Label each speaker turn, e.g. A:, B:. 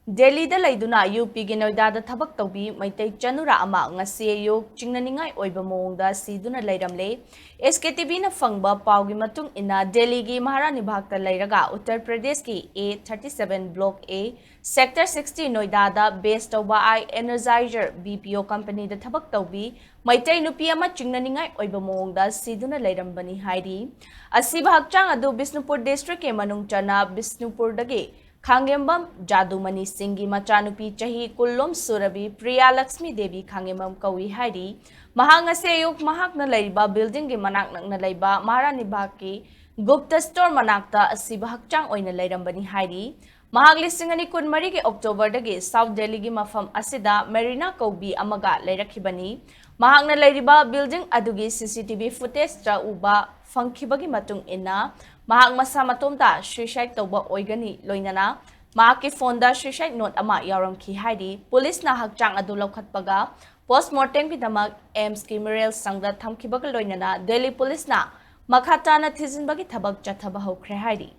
A: Delhi da laiduna UP gi Noida da thabak tawbi maitai chanura ama ngasi ayuk Chingnaningai Oiba Maongda Seeduna Leiramle SKTV na fangba pawgi matung ina Delhi gi Maharani Bhakta Leiraga Uttar Pradesh ki A37 Block A Sector 60 Noida da based tawba I Energizer BPO company da thabak tawbi maitai nupi ama Chingnaningai Oiba Maongda Seeduna Leirambani hairi asiba hakchang adu Bishnupur district ke manung chana Bishnupur dagi Khangembam Jadumani Singhi Machanupi Chahi Kullom Surabi Priya Lakshmi Devi Khangembam Kawi Hari Mahanga Seyuk Mahakna Laiba Building Gi Manak na Laiba Maharani Bhaki Gupta Store Manakta Asibahakchang Oina Leirambani Hari Mahagli Singani Kunmari Ki October Dagi South Delhi Gi Mafam Asida Marina Kaubi Amaga Leirakibani Mahakna Lairiba Building Adugi CCTV footage Tra Uba Funkibagi Matung Ina Mahak masa matumta suicide tawba oigani loinana mahaki fonda suicide note ama yaram ki haidi police na hakchang adu lokhatpaga postmortem ki damak AIMS ki Mirel sangda thamkibaga loinana Delhi police na makhata na thijinbagi thabak chathaba hokre haidi